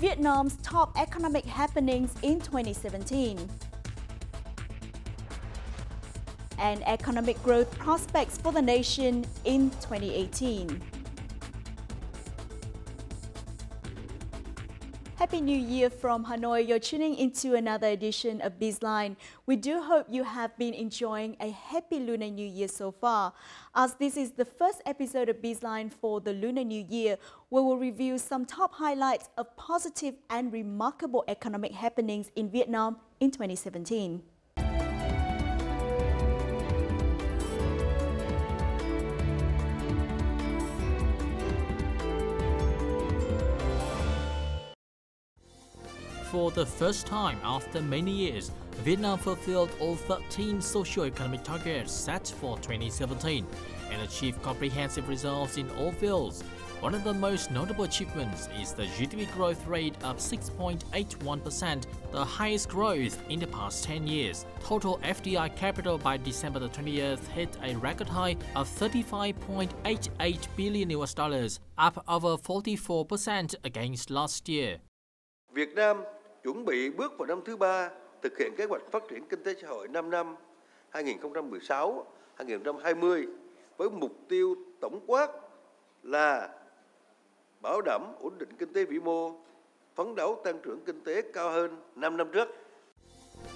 Vietnam's top economic happenings in 2017. And economic growth prospects for the nation in 2018. Happy New Year from Hanoi. You're tuning into another edition of BizLine. We do hope you have been enjoying a happy Lunar New Year so far, as this is the first episode of BizLine for the Lunar New Year, where we'll review some top highlights of positive and remarkable economic happenings in Vietnam in 2017. For the first time after many years, Vietnam fulfilled all 13 socio-economic targets set for 2017 and achieved comprehensive results in all fields. One of the most notable achievements is the GDP growth rate of 6.81%, the highest growth in the past 10 years. Total FDI capital by December the 20th hit a record high of $35.88 billion, up over 44% against last year. Việt Nam chuẩn bị bước vào năm thứ 3 thực hiện kế hoạch phát triển kinh tế xã hội 5 năm 2016-2020 với mục tiêu tổng quát là bảo đảm ổn định kinh tế vĩ mô, phấn đấu tăng trưởng kinh tế cao hơn 5 năm trước.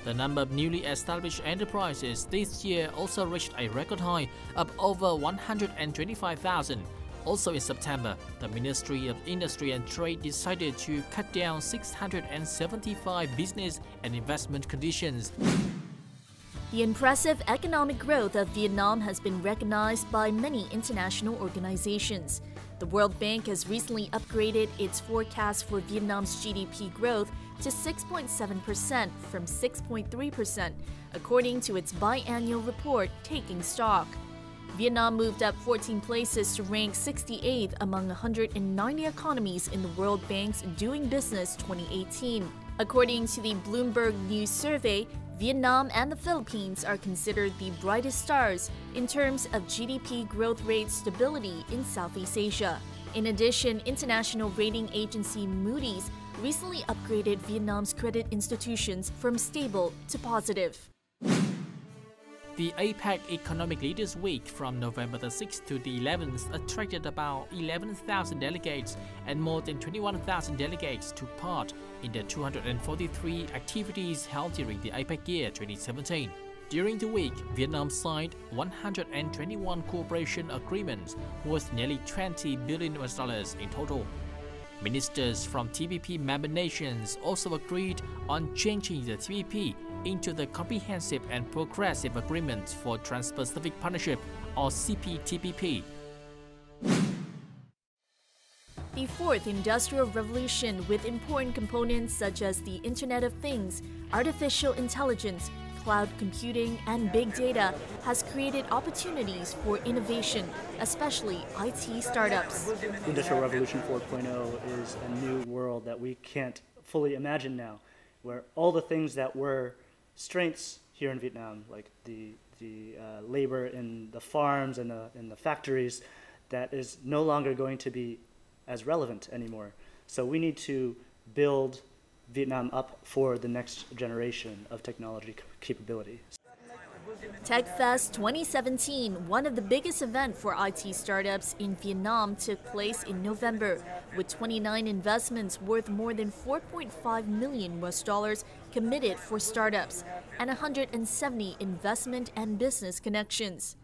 The number of newly established enterprises this year also reached a record high of over 125,000. Also in September, the Ministry of Industry and Trade decided to cut down 675 business and investment conditions. The impressive economic growth of Vietnam has been recognized by many international organizations. The World Bank has recently upgraded its forecast for Vietnam's GDP growth to 6.7% from 6.3%, according to its biannual report, Taking Stock. Vietnam moved up 14 places to rank 68th among 190 economies in the World Bank's Doing Business 2018. According to the Bloomberg News survey, Vietnam and the Philippines are considered the brightest stars in terms of GDP growth rate stability in Southeast Asia. In addition, international rating agency Moody's recently upgraded Vietnam's credit institutions from stable to positive. The APEC Economic Leaders Week from November the 6th to the 11th attracted about 11,000 delegates, and more than 21,000 delegates took part in the 243 activities held during the APEC year 2017. During the week, Vietnam signed 121 cooperation agreements worth nearly $20 billion in total. Ministers from TPP member nations also agreed on changing the TPP into the Comprehensive and Progressive Agreement for Trans-Pacific Partnership, or CPTPP. The fourth industrial revolution, with important components such as the Internet of Things, artificial intelligence, cloud computing, and big data, has created opportunities for innovation, especially IT startups. Industrial Revolution 4.0 is a new world that we can't fully imagine now, where all the things that were strengths here in Vietnam, like the labor in the farms and the factories, that is no longer going to be as relevant anymore. So we need to build Vietnam up for the next generation of technology capability. TechFest 2017, one of the biggest events for IT startups in Vietnam, took place in November, with 29 investments worth more than $4.5 million committed for startups and 170 investment and business connections.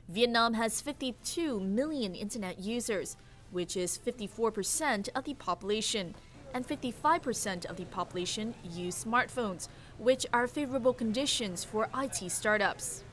Vietnam has 52 million internet users, which is 54% of the population, and 55% of the population use smartphones, which are favorable conditions for IT startups.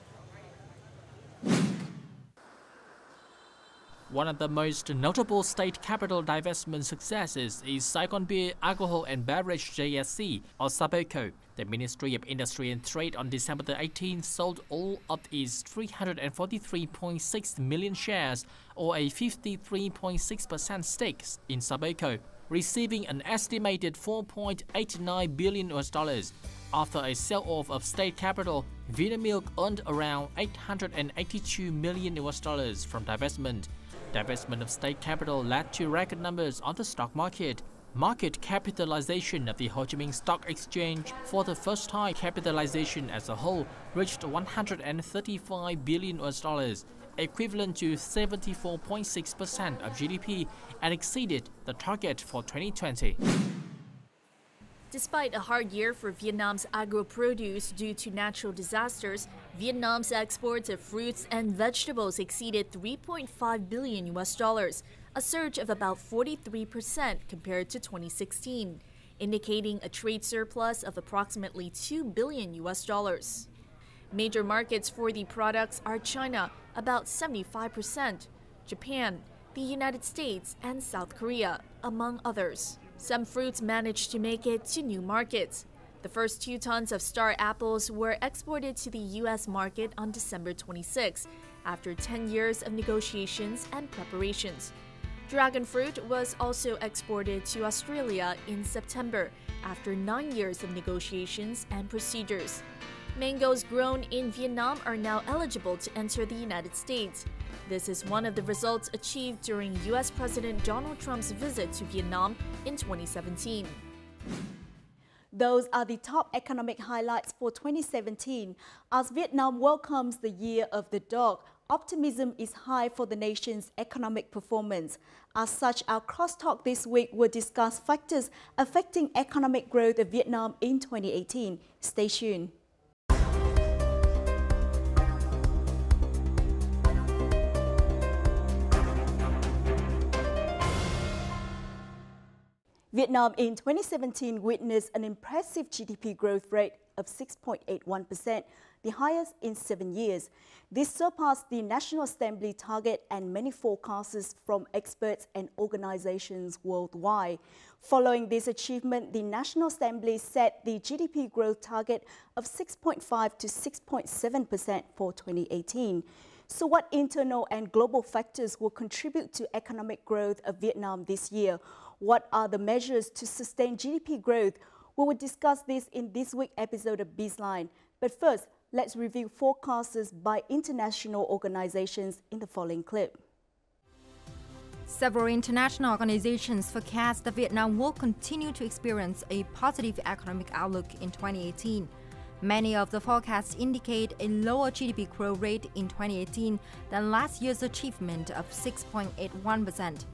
One of the most notable state capital divestment successes is Saigon Beer, Alcohol and Beverage JSC, or Sabeco. The Ministry of Industry and Trade on December the 18th sold all of its 343.6 million shares, or a 53.6% stakes in Sabeco, receiving an estimated $4.89 billion. After a sell-off of state capital, Vinamilk earned around $882 million from divestment. Divestment of state capital led to record numbers on the stock market. Market capitalization of the Ho Chi Minh Stock Exchange for the first time, capitalization as a whole reached 135 billion US dollars, equivalent to 74.6% of GDP, and exceeded the target for 2020. Despite a hard year for Vietnam's agro-produce due to natural disasters, Vietnam's exports of fruits and vegetables exceeded 3.5 billion US dollars, a surge of about 43% compared to 2016, indicating a trade surplus of approximately 2 billion US dollars. Major markets for the products are China, about 75%, Japan, the United States, and South Korea, among others. Some fruits managed to make it to new markets. The first 2 tons of star apples were exported to the U.S. market on December 26, after 10 years of negotiations and preparations. Dragon fruit was also exported to Australia in September, after 9 years of negotiations and procedures. Mangoes grown in Vietnam are now eligible to enter the United States. This is one of the results achieved during U.S. President Donald Trump's visit to Vietnam in 2017. Those are the top economic highlights for 2017. As Vietnam welcomes the Year of the Dog, optimism is high for the nation's economic performance. As such, our crosstalk this week will discuss factors affecting economic growth of Vietnam in 2018. Stay tuned. Vietnam in 2017 witnessed an impressive GDP growth rate of 6.81%, the highest in 7 years. This surpassed the National Assembly target and many forecasts from experts and organizations worldwide. Following this achievement, the National Assembly set the GDP growth target of 6.5 to 6.7% for 2018. So what internal and global factors will contribute to economic growth of Vietnam this year? What are the measures to sustain GDP growth? We will discuss this in this week's episode of BizLine. But first, let's review forecasts by international organizations in the following clip. Several international organizations forecast that Vietnam will continue to experience a positive economic outlook in 2018. Many of the forecasts indicate a lower GDP growth rate in 2018 than last year's achievement of 6.81%.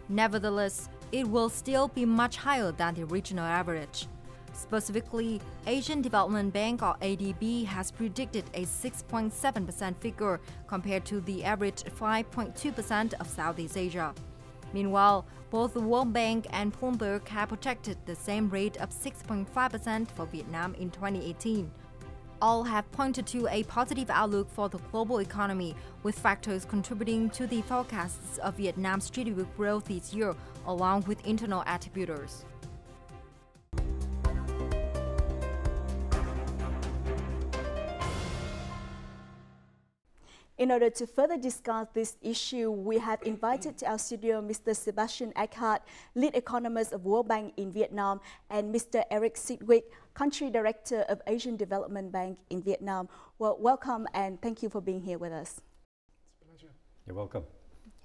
Nevertheless, it will still be much higher than the regional average. Specifically, Asian Development Bank or ADB has predicted a 6.7% figure compared to the average 5.2% of Southeast Asia. Meanwhile, both the World Bank and Bloomberg have projected the same rate of 6.5% for Vietnam in 2018. All have pointed to a positive outlook for the global economy, with factors contributing to the forecasts of Vietnam's GDP growth this year, along with internal attributors. In order to further discuss this issue, we have invited to our studio Mr. Sebastian Eckhart, lead economist of World Bank in Vietnam, and Mr. Eric Sidwick, Country Director of Asian Development Bank in Vietnam. Well, welcome and thank you for being here with us. It's a pleasure. You're welcome.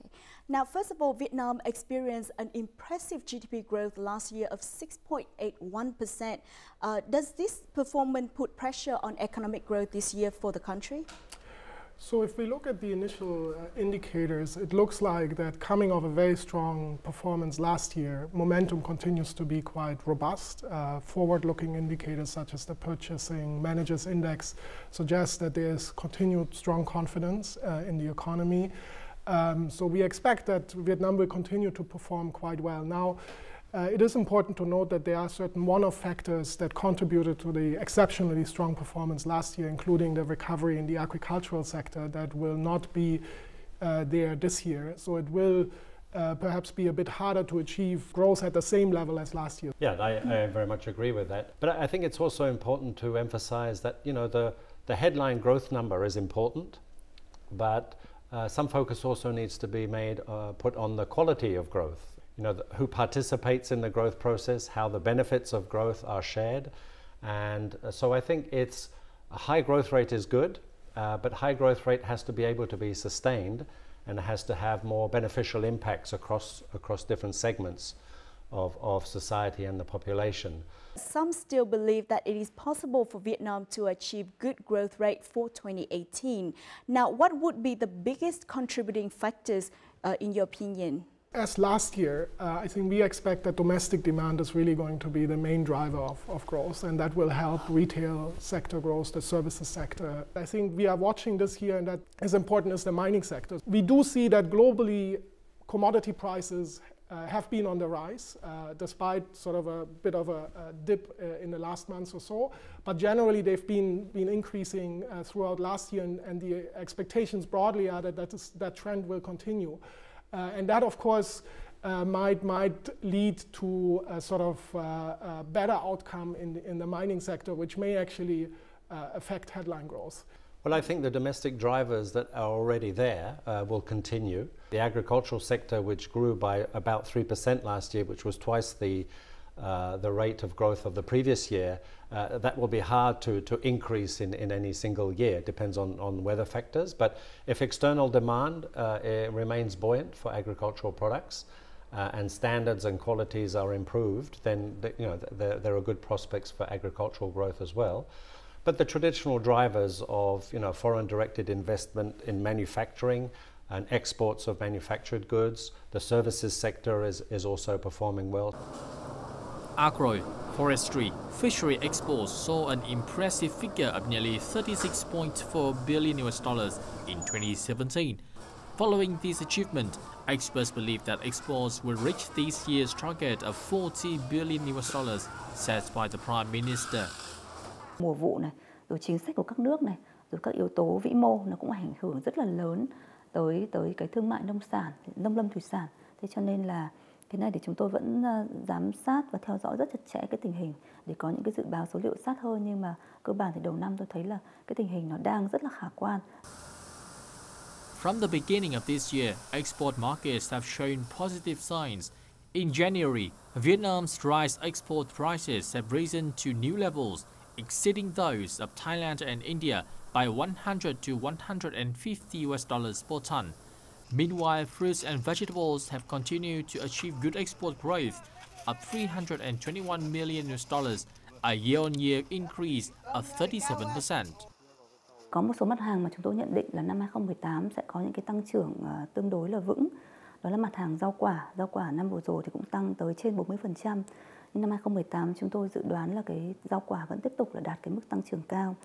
Okay. Now, first of all, Vietnam experienced an impressive GDP growth last year of 6.81%. Does this performance put pressure on economic growth this year for the country? So if we look at the initial indicators, it looks like that coming off a very strong performance last year, momentum continues to be quite robust. Forward-looking indicators such as the Purchasing Managers Index suggest that there is continued strong confidence in the economy. So we expect that Vietnam will continue to perform quite well. Now, it is important to note that there are certain one-off factors that contributed to the exceptionally strong performance last year, including the recovery in the agricultural sector that will not be there this year. So it will perhaps be a bit harder to achieve growth at the same level as last year. Yeah, I very much agree with that. But I think it's also important to emphasize that, you know, the headline growth number is important, but some focus also needs to be put on the quality of growth. You know, who participates in the growth process, how the benefits of growth are shared. And so I think a high growth rate is good, but high growth rate has to be able to be sustained and has to have more beneficial impacts across different segments. of society and the population. Some still believe that it is possible for Vietnam to achieve good growth rate for 2018. Now, what would be the biggest contributing factors in your opinion? As last year, I think we expect that domestic demand is really going to be the main driver of growth, and that will help retail sector growth, the services sector. I think we are watching this here, and that is important as the mining sector. We do see that globally commodity prices have been on the rise, despite sort of a bit of a dip in the last months or so. But generally, they've been increasing throughout last year, and the expectations broadly are that trend will continue. And that, of course, might lead to a sort of better outcome in the mining sector, which may actually affect headline growth. Well, I think the domestic drivers that are already there will continue. The agricultural sector, which grew by about 3% last year, which was twice the rate of growth of the previous year, that will be hard to increase in any single year. It depends on weather factors. But if external demand remains buoyant for agricultural products and standards and qualities are improved, then there are good prospects for agricultural growth as well. But the traditional drivers of foreign directed investment in manufacturing and exports of manufactured goods, the services sector is also performing well. Agro, forestry, fishery exports saw an impressive figure of nearly $36.4 billion in 2017. Following this achievement, experts believe that exports will reach this year's target of $40 billion set by the Prime Minister. Mùa vụ này, rồi chính sách của các nước này, rồi các yếu tố vĩ mô nó cũng ảnh hưởng rất là lớn tới cái thương mại nông sản, nông lâm thủy sản. Thế cho nên là cái này thì chúng tôi vẫn giám sát và theo dõi rất chặt chẽ cái tình hình để có những cái dự báo số liệu sát hơn, nhưng mà cơ bản thì đầu năm tôi thấy là cái tình hình nó đang rất là khả quan. From the beginning of this year, export markets have shown positive signs. In January, Vietnam's rice export prices have risen to new levels, exceeding those of Thailand and India by $100 to $150 per ton. Meanwhile, fruits and vegetables have continued to achieve good export growth of $321 million, a year-on-year increase of 37%. Có một số mặt hàng mà chúng tôi nhận định là năm 2018 sẽ có những cái tăng trưởng tương đối là vững. Đó là mặt hàng rau quả năm vừa rồi thì cũng tăng tới trên 40%. Nhưng năm 2018 chúng tôi dự đoán là cái rau quả vẫn tiếp tục là đạt cái mức tăng trưởng cao.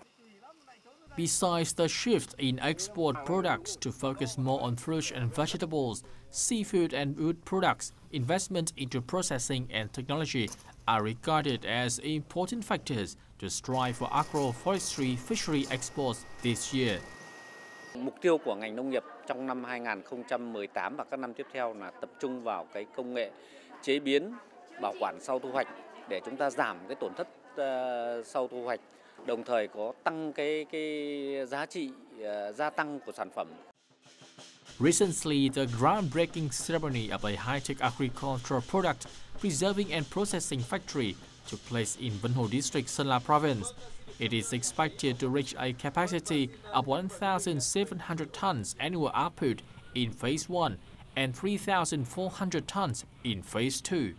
Besides the shift in export products to focus more on fruits and vegetables, seafood and wood products, investment into processing and technology are regarded as important factors to strive for agro-forestry fishery exports this year. Mục tiêu của ngành nông nghiệp trong năm 2018 và các năm tiếp theo là tập trung vào cái công nghệ chế biến, bảo quản sau thu hoạch để chúng ta giảm cái tổn thất sau thu hoạch, đồng thời có tăng cái giá trị gia tăng của sản phẩm. Recently, the groundbreaking ceremony of a high-tech agricultural product preserving and processing factory took place in Vân Hồ District, Sơn La Province. It is expected to reach a capacity of 1,700 tons annual output in Phase 1 and 3,400 tons in Phase 2.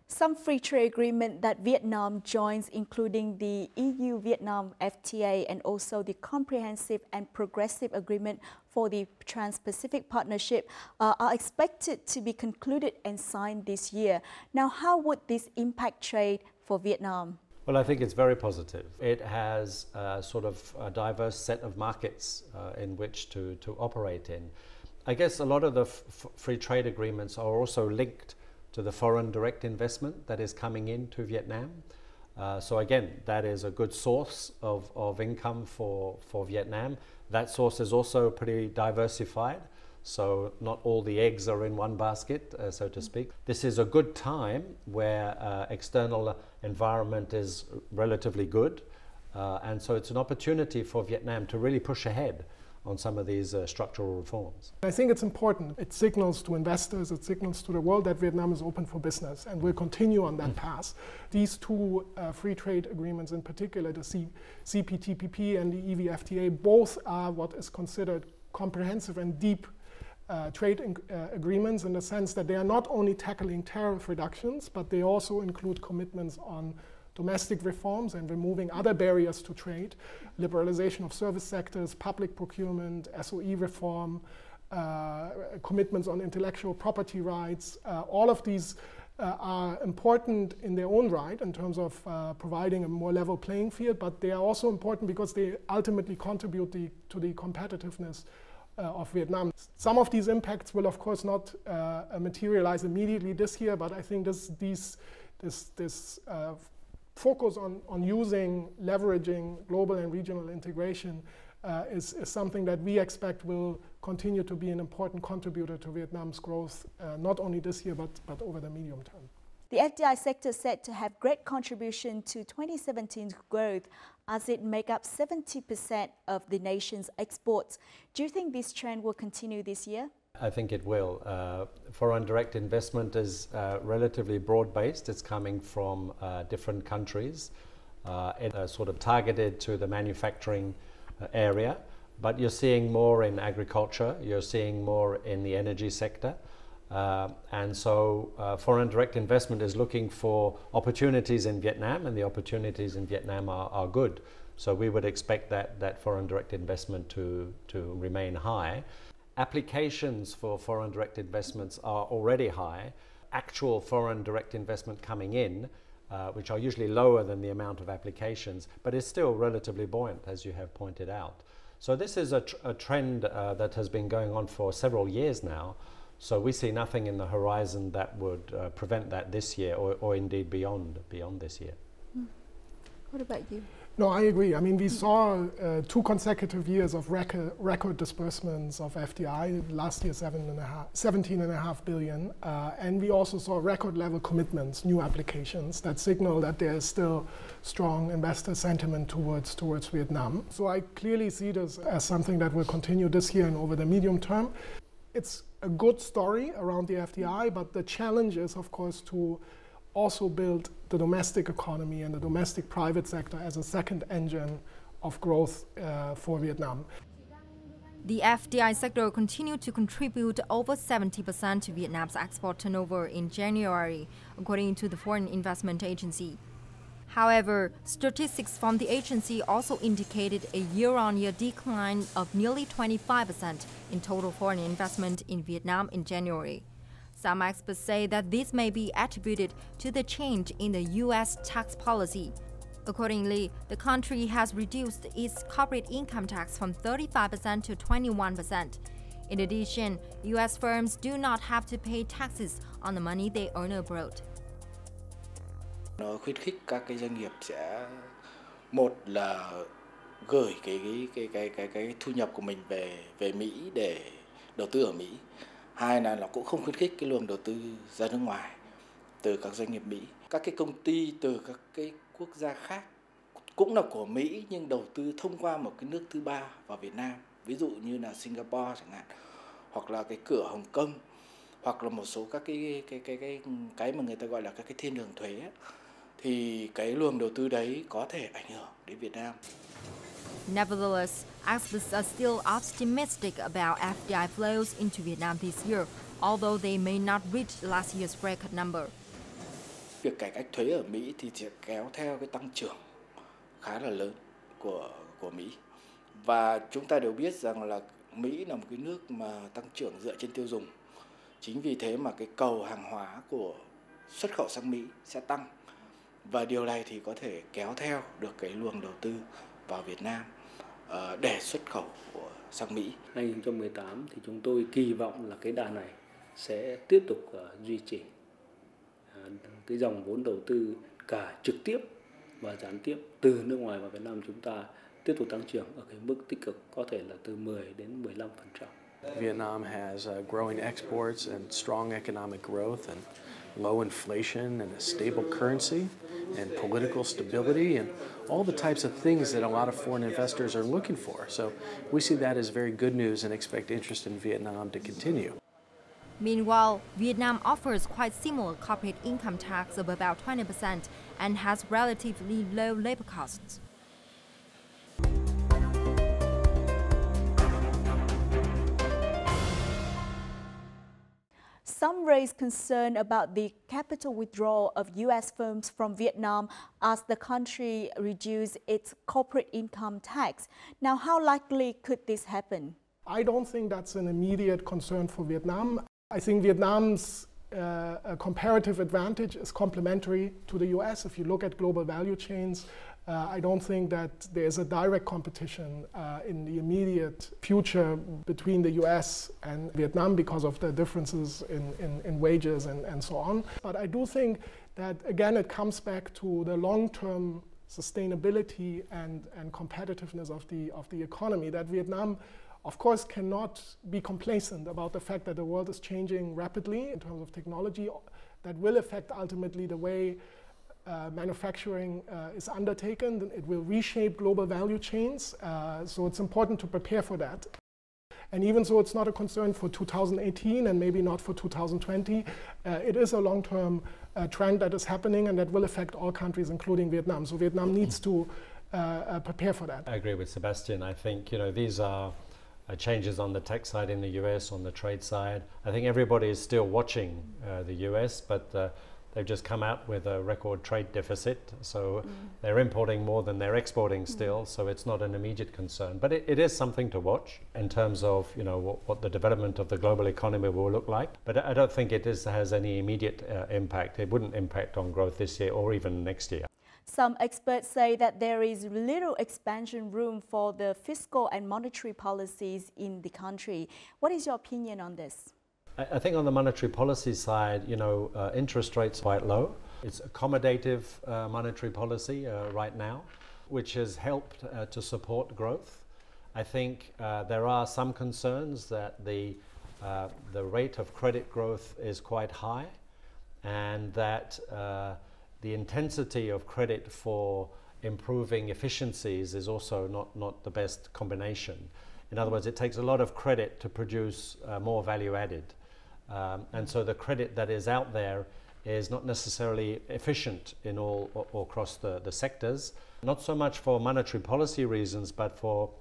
Some free trade agreement that Vietnam joins, including the EU-Vietnam FTA and also the Comprehensive and Progressive Agreement for the Trans-Pacific Partnership, are expected to be concluded and signed this year. Now, how would this impact trade for Vietnam? Well, I think it's very positive. It has sort of a diverse set of markets in which to operate in. I guess a lot of the free trade agreements are also linked to the foreign direct investment that is coming into Vietnam. So again, that is a good source of income for Vietnam. That source is also pretty diversified, so not all the eggs are in one basket, so to speak. This is a good time where external environment is relatively good, and so it's an opportunity for Vietnam to really push ahead on some of these structural reforms. I think it's important. It signals to investors, it signals to the world that Vietnam is open for business and will continue on that path. These two free trade agreements in particular, the CPTPP and the EVFTA, both are what is considered comprehensive and deep trade agreements, in the sense that they are not only tackling tariff reductions, but they also include commitments on domestic reforms and removing other barriers to trade, liberalization of service sectors, public procurement, SOE reform, commitments on intellectual property rights. All of these are important in their own right in terms of providing a more level playing field, but they are also important because they ultimately contribute to the competitiveness of Vietnam. Some of these impacts will of course not materialize immediately this year, but I think this focus on leveraging global and regional integration is something that we expect will continue to be an important contributor to Vietnam's growth, not only this year, but over the medium term. The FDI sector is said to have great contribution to 2017's growth, as it make up 70% of the nation's exports. Do you think this trend will continue this year? I think it will. Foreign direct investment is relatively broad-based. It's coming from different countries. It's sort of targeted to the manufacturing area, but you're seeing more in agriculture, you're seeing more in the energy sector. And so foreign direct investment is looking for opportunities in Vietnam, and the opportunities in Vietnam are good. So we would expect that foreign direct investment to remain high. Applications for foreign direct investments are already high. Actual foreign direct investment coming in, which are usually lower than the amount of applications, but is still relatively buoyant, as you have pointed out. So this is a trend that has been going on for several years now. So we see nothing in the horizon that would prevent that this year, or indeed beyond this year. What about you? No, I agree. I mean, we saw 2 consecutive years of record disbursements of FDI. Last year, 17.5 billion. And we also saw record level commitments, new applications that signal that there is still strong investor sentiment towards Vietnam. So I clearly see this as something that will continue this year and over the medium term. It's a good story around the FDI, but the challenge is, of course, to also build the domestic economy and the domestic private sector as a second engine of growth for Vietnam. The FDI sector continued to contribute over 70% to Vietnam's export turnover in January, according to the Foreign Investment Agency. However, statistics from the agency also indicated a year-on-year decline of nearly 25% in total foreign investment in Vietnam in January. Some experts say that this may be attributed to the change in the U.S. tax policy. Accordingly, the country has reduced its corporate income tax from 35% to 21%. In addition, U.S. firms do not have to pay taxes on the money they earn abroad. Nó khuyến khích các cái doanh nghiệp sẽ, một là gửi cái thu nhập của mình về Mỹ để đầu tư ở Mỹ. Hai là nó cũng không khuyến khích cái luồng đầu tư ra nước ngoài từ các doanh nghiệp Mỹ. Các cái công ty từ các cái quốc gia khác cũng là của Mỹ nhưng đầu tư thông qua một cái nước thứ ba vào Việt Nam, ví dụ như là Singapore chẳng hạn, hoặc là cái cửa Hồng Kông, hoặc là một số các cái mà người ta gọi là các cái thiên đường thuế ấy, thì cái luồng đầu tư đấy có thể ảnh hưởng đến Việt Nam. Nevertheless, experts are still optimistic about FDI flows into Vietnam this year, although they may not reach last year's record number. Việc cải cách thuế ở Mỹ thì sẽ kéo theo cái tăng trưởng khá là lớn của Mỹ. Và chúng ta đều biết rằng là Mỹ là một cái nước mà tăng trưởng dựa trên tiêu dùng. Chính vì thế mà cái cầu hàng hóa của xuất khẩu sang Mỹ sẽ tăng. Và điều này thì có thể kéo theo được cái luồng đầu tư vào Việt Nam để xuất khẩu sang Mỹ. 2018 thì chúng tôi kỳ vọng là cái đà này sẽ tiếp tục duy trì. Cái dòng vốn đầu tư cả trực tiếp và gián tiếp từ nước ngoài vào Việt Nam chúng ta tiếp tục tăng trưởng ở cái mức tích cực, có thể là từ 10 đến 15%. Vietnam has growing exports and strong economic growth and low inflation and a stable currency and political stability and all the types of things that a lot of foreign investors are looking for. So we see that as very good news and expect interest in Vietnam to continue. Meanwhile, Vietnam offers quite similar corporate income tax of about 20% and has relatively low labor costs. Some raise concern about the capital withdrawal of U.S. firms from Vietnam as the country reduces its corporate income tax. Now, how likely could this happen? I don't think that's an immediate concern for Vietnam. I think Vietnam's comparative advantage is complementary to the US. If you look at global value chains, I don't think that there's a direct competition in the immediate future between the US and Vietnam because of the differences in wages and so on. But I do think that, again, it comes back to the long-term sustainability and competitiveness of the economy, that Vietnam, of course, cannot be complacent about the fact that the world is changing rapidly in terms of technology that will affect ultimately the way manufacturing is undertaken. It will reshape global value chains, so it's important to prepare for that. And even though it's not a concern for 2018 and maybe not for 2020, it is a long-term trend that is happening and that will affect all countries, including Vietnam. So Vietnam needs to prepare for that. I agree with Sebastian. I think these are changes on the tech side in the US, on the trade side. I think everybody is still watching the US, but they've just come out with a record trade deficit, so they're importing more than they're exporting still, so it's not an immediate concern. But it is something to watch in terms of what the development of the global economy will look like. But I don't think it has any immediate impact. It wouldn't impact on growth this year or even next year. Some experts say that there is little expansion room for the fiscal and monetary policies in the country. What is your opinion on this? I think on the monetary policy side, interest rates are quite low. It's accommodative monetary policy right now, which has helped to support growth. I think there are some concerns that the rate of credit growth is quite high, and that the intensity of credit for improving efficiencies is also not the best combination. In other words, it takes a lot of credit to produce more value added. And so the credit that is out there is not necessarily efficient in all across the sectors, not so much for monetary policy reasons, but for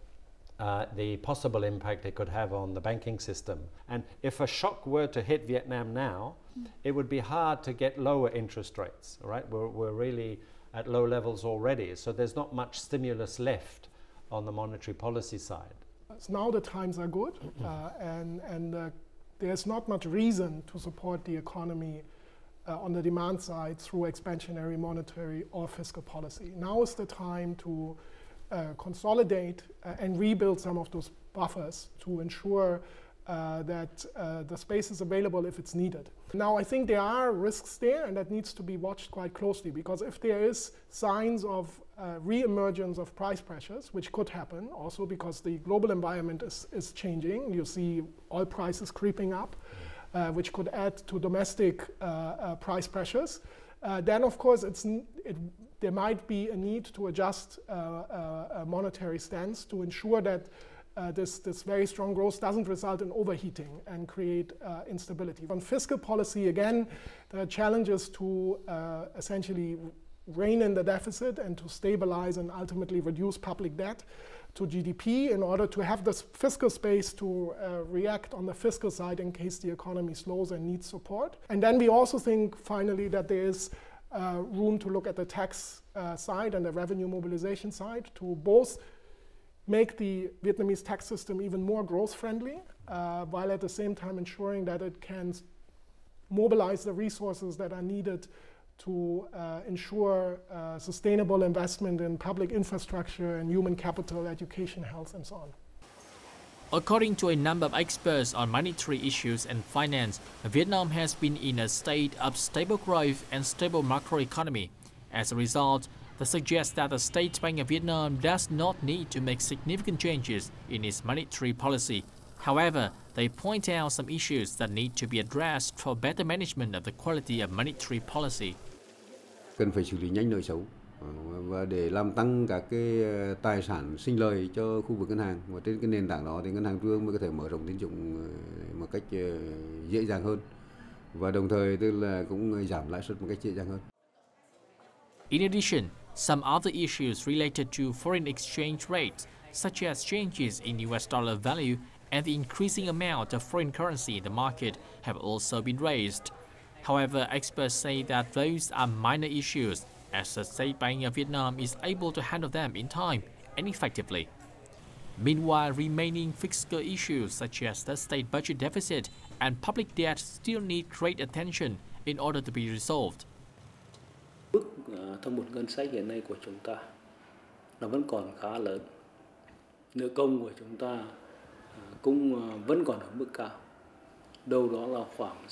the possible impact it could have on the banking system. And if a shock were to hit Vietnam now, it would be hard to get lower interest rates, right? We're really at low levels already, so there's not much stimulus left on the monetary policy side. So now the times are good, and there's not much reason to support the economy on the demand side through expansionary monetary or fiscal policy. Now is the time to consolidate and rebuild some of those buffers to ensure that the space is available if it's needed. Now, I think there are risks there, and that needs to be watched quite closely, because if there is signs of re-emergence of price pressures, which could happen also because the global environment is changing, you see oil prices creeping up, which could add to domestic price pressures, then of course there might be a need to adjust a monetary stance to ensure that this very strong growth doesn't result in overheating and create instability. On fiscal policy, again, the challenge is to essentially rein in the deficit and to stabilize and ultimately reduce public debt to GDP in order to have this fiscal space to react on the fiscal side in case the economy slows and needs support. And then we also think, finally, that there is room to look at the tax side and the revenue mobilization side to both make the Vietnamese tax system even more growth-friendly, while at the same time ensuring that it can mobilize the resources that are needed to ensure sustainable investment in public infrastructure and human capital, education, health, and so on. According to a number of experts on monetary issues and finance, Vietnam has been in a state of stable growth and stable macroeconomy. As a result, they suggest that the State Bank of Vietnam does not need to make significant changes in its monetary policy. However, they point out some issues that need to be addressed for better management of the quality of monetary policy. Cần phải xử lý nhanh nợ xấu và để làm tăng các cái tài sản sinh lời cho khu vực ngân hàng, và trên cái nền tảng đó thì ngân hàng trung ương mới có thể mở rộng tín dụng một cách dễ dàng hơn, và đồng thời tức là cũng giảm lãi suất một cách dễ dàng hơn. In addition, some other issues related to foreign exchange rates, such as changes in US dollar value and the increasing amount of foreign currency in the market, have also been raised. However, experts say that those are minor issues, as the State Bank of Vietnam is able to handle them in time and effectively. Meanwhile, remaining fiscal issues such as the state budget deficit and public debt still need great attention in order to be resolved. Mức thâm hụt ngân sách hiện nay của chúng ta nó vẫn còn khá lớn. Nợ công của chúng ta cũng vẫn còn ở mức cao. Đâu đó là khoảng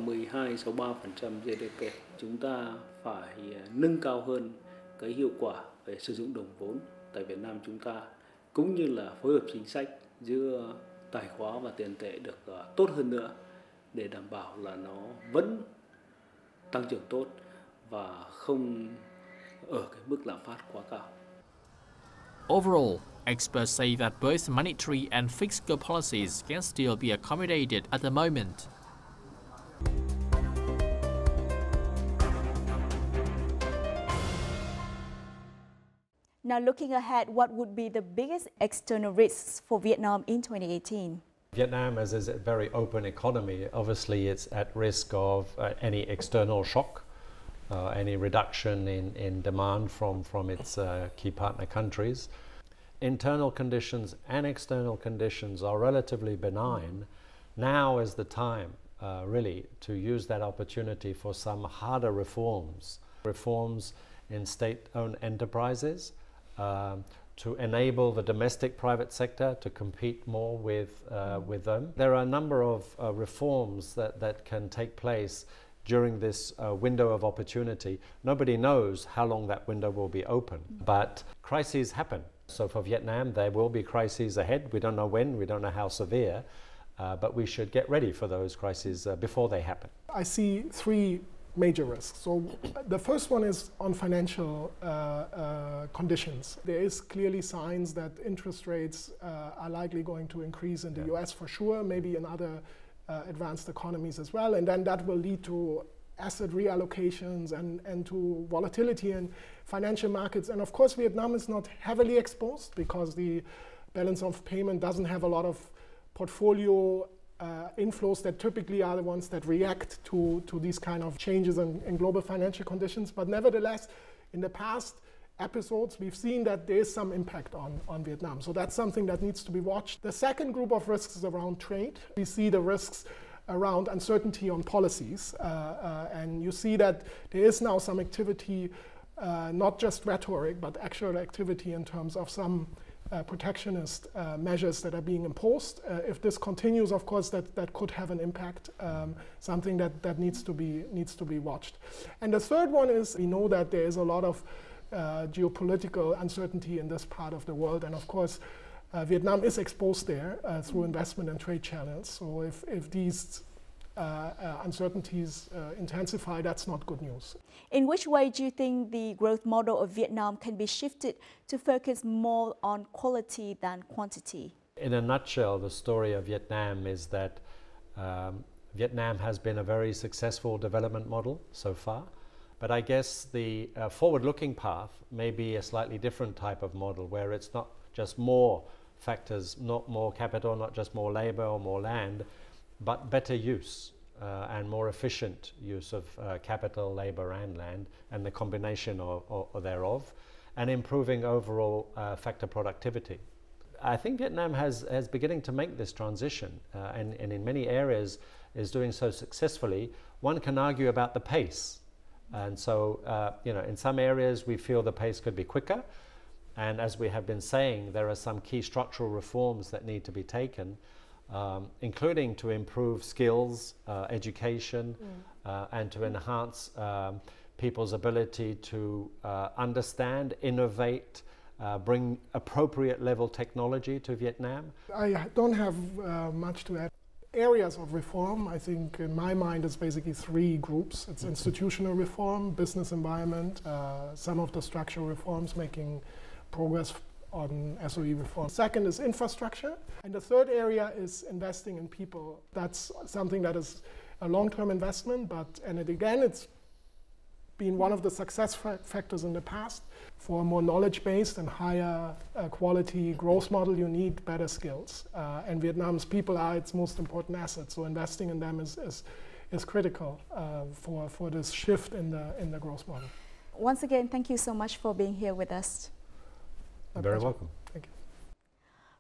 12-63% GDP. Chúng ta phải nâng cao hơn cái hiệu quả về sử dụng đồng vốn tại Việt Nam chúng ta, cũng như là phối hợp chính sách giữa tài khóa và tiền tệ được tốt hơn nữa để đảm bảo là nó vẫn tăng trưởng tốt và không ở cái mức lạm phát quá cao. Overall, experts say that both monetary and fiscal policies can still be accommodated at the moment. Now looking ahead, what would be the biggest external risks for Vietnam in 2018? Vietnam, as is a very open economy, obviously it's at risk of any external shock, any reduction in demand from its key partner countries. Internal conditions and external conditions are relatively benign. Now is the time, really, to use that opportunity for some harder reforms. Reforms in state-owned enterprises, to enable the domestic private sector to compete more with them. There are a number of reforms that can take place during this window of opportunity. Nobody knows how long that window will be open, but crises happen. So for Vietnam, there will be crises ahead. We don't know when, we don't know how severe, but we should get ready for those crises before they happen. I see three major risks. So the first one is on financial conditions. There is clearly signs that interest rates are likely going to increase in the US for sure, maybe in other advanced economies as well, and then that will lead to asset reallocations and to volatility in financial markets. And of course, Vietnam is not heavily exposed because the balance of payment doesn't have a lot of portfolio inflows that typically are the ones that react to these kind of changes in global financial conditions. But nevertheless, in the past episodes, we've seen that there is some impact on Vietnam. So that's something that needs to be watched. The second group of risks is around trade. We see the risks around uncertainty on policies. And you see that there is now some activity, not just rhetoric, but actual activity in terms of some protectionist measures that are being imposed. If this continues, of course, that could have an impact, something that needs to be watched. And the third one is, we know that there is a lot of geopolitical uncertainty in this part of the world, and of course, Vietnam is exposed there through investment and trade channels. So if these uncertainties intensify, that's not good news. In which way do you think the growth model of Vietnam can be shifted to focus more on quality than quantity? In a nutshell, the story of Vietnam is that Vietnam has been a very successful development model so far. But I guess the forward-looking path may be a slightly different type of model, where it's not just more factors, not more capital, not just more labor or more land, but better use and more efficient use of capital, labor and land, and the combination thereof, and improving overall factor productivity. I think Vietnam has beginning to make this transition, and in many areas is doing so successfully. One can argue about the pace. And so, in some areas we feel the pace could be quicker. And as we have been saying, there are some key structural reforms that need to be taken, including to improve skills, education, and to enhance people's ability to understand, innovate, bring appropriate level technology to Vietnam? I don't have much to add. Areas of reform, I think in my mind, is basically three groups. It's institutional reform, business environment, some of the structural reforms making progress on SOE reform. Second is infrastructure. And the third area is investing in people. That's something that is a long-term investment, and it's been one of the success factors in the past. For a more knowledge-based and higher quality growth model, you need better skills. And Vietnam's people are its most important asset, so investing in them is critical for this shift in the growth model. Once again, thank you so much for being here with us. You're very welcome. Thank you.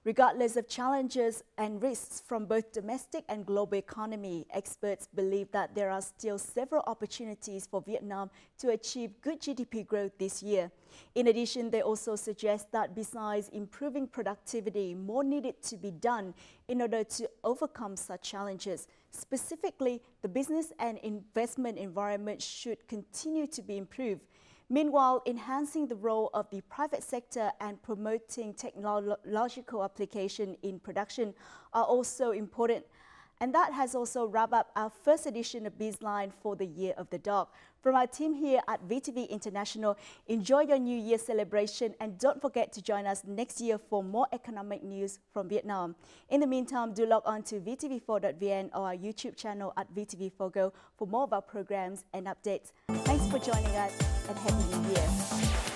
Regardless of challenges and risks from both domestic and global economy, experts believe that there are still several opportunities for Vietnam to achieve good GDP growth this year. In addition, they also suggest that besides improving productivity, more needed to be done in order to overcome such challenges. Specifically, the business and investment environment should continue to be improved. Meanwhile, enhancing the role of the private sector and promoting technological application in production are also important. And that has also wrapped up our first edition of BizLine for the Year of the Dog. From our team here at VTV International, enjoy your New Year celebration and don't forget to join us next year for more economic news from Vietnam. In the meantime, do log on to vtv4.vn or our YouTube channel at VTV4Go for more of our programs and updates. Thanks for joining us and Happy New Year.